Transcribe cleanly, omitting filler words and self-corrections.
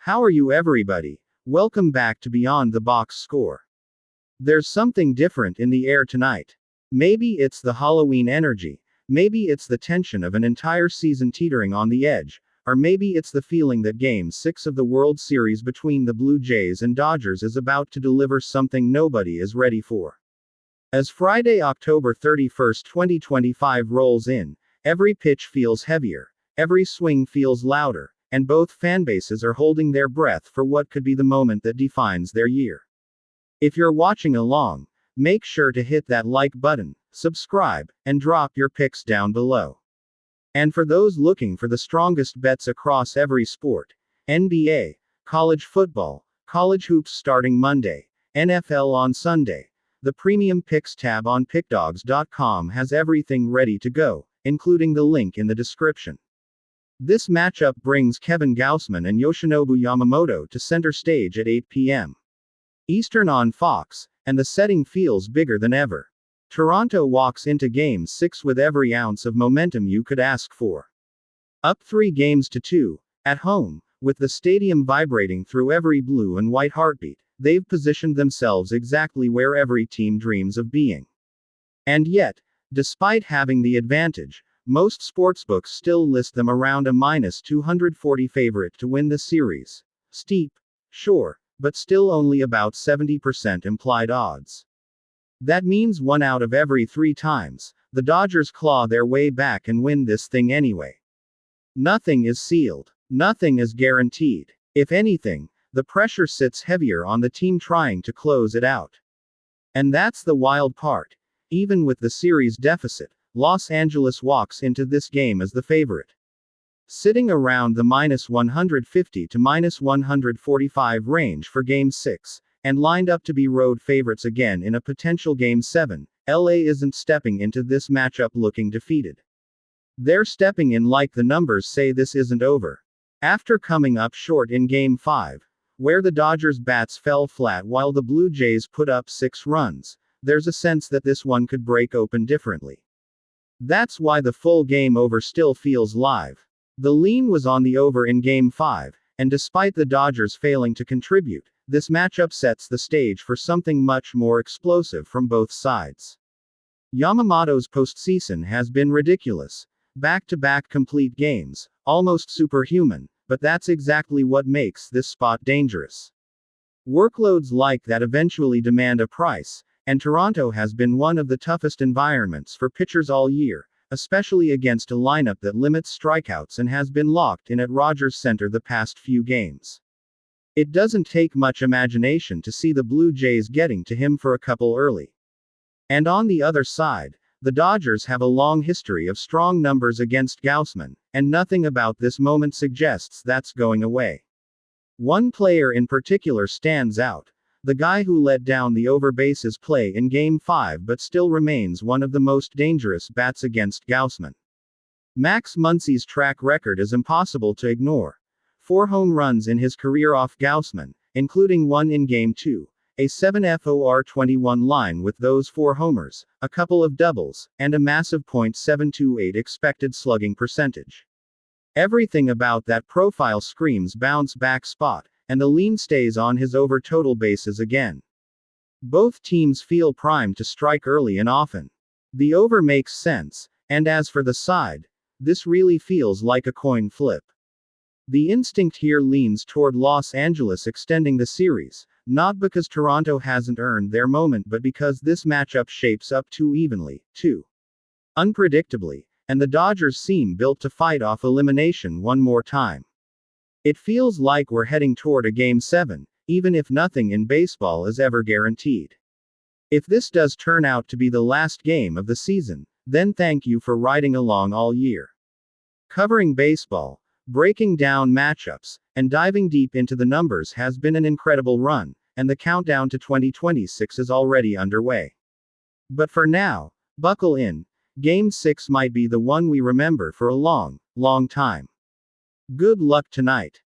How are you, everybody? Welcome back to Beyond the Box Score. There's something different in the air tonight. Maybe it's the Halloween energy, maybe it's the tension of an entire season teetering on the edge, or maybe it's the feeling that Game 6 of the World Series between the Blue Jays and Dodgers is about to deliver something nobody is ready for. As Friday, October 31st, 2025 rolls in, every pitch feels heavier, every swing feels louder, and both fanbases are holding their breath for what could be the moment that defines their year. If you're watching along, make sure to hit that like button, subscribe, and drop your picks down below. And for those looking for the strongest bets across every sport, NBA, college football, college hoops starting Monday, NFL on Sunday, the Premium Picks tab on pickdogs.com has everything ready to go, including the link in the description. This matchup brings Kevin Gausman and Yoshinobu Yamamoto to center stage at 8 p.m. Eastern on Fox, and the setting feels bigger than ever. Toronto walks into Game 6 with every ounce of momentum you could ask for. Up 3-2, at home, with the stadium vibrating through every blue and white heartbeat, they've positioned themselves exactly where every team dreams of being. And yet, despite having the advantage, most sportsbooks still list them around a -240 favorite to win the series. Steep, sure, but still only about 70% implied odds. That means 1 out of every 3 times, the Dodgers claw their way back and win this thing anyway. Nothing is sealed. Nothing is guaranteed. If anything, the pressure sits heavier on the team trying to close it out. And that's the wild part. Even with the series deficit, Los Angeles walks into this game as the favorite. Sitting around the -150 to -145 range for Game 6, and lined up to be road favorites again in a potential Game 7, LA isn't stepping into this matchup looking defeated. They're stepping in like the numbers say this isn't over. After coming up short in Game 5, where the Dodgers' bats fell flat while the Blue Jays put up 6 runs, there's a sense that this one could break open differently. That's why the full game over still feels live. The lean was on the over in Game 5, and despite the Dodgers failing to contribute, this matchup sets the stage for something much more explosive from both sides. Yamamoto's postseason has been ridiculous. Back-to-back complete games, almost superhuman, but that's exactly what makes this spot dangerous. Workloads like that eventually demand a price, and Toronto has been one of the toughest environments for pitchers all year, especially against a lineup that limits strikeouts and has been locked in at Rogers Center the past few games. It doesn't take much imagination to see the Blue Jays getting to him for a couple early. And on the other side, the Dodgers have a long history of strong numbers against Gausman, and nothing about this moment suggests that's going away. One player in particular stands out. The guy who let down the over bases play in Game 5 but still remains one of the most dangerous bats against Gausman. Max Muncy's track record is impossible to ignore. 4 home runs in his career off Gausman, including one in Game 2, a 7.421 line with those 4 homers, a couple of doubles, and a massive .728 expected slugging percentage. Everything about that profile screams bounce back spot, and the lean stays on his over total bases again. Both teams feel primed to strike early and often. The over makes sense, and as for the side, this really feels like a coin flip. The instinct here leans toward Los Angeles extending the series, not because Toronto hasn't earned their moment but because this matchup shapes up too evenly, too unpredictably, and the Dodgers seem built to fight off elimination one more time. It feels like we're heading toward a Game 7, even if nothing in baseball is ever guaranteed. If this does turn out to be the last game of the season, then thank you for riding along all year. Covering baseball, breaking down matchups, and diving deep into the numbers has been an incredible run, and the countdown to 2026 is already underway. But for now, buckle in. Game 6 might be the one we remember for a long, long time. Good luck tonight.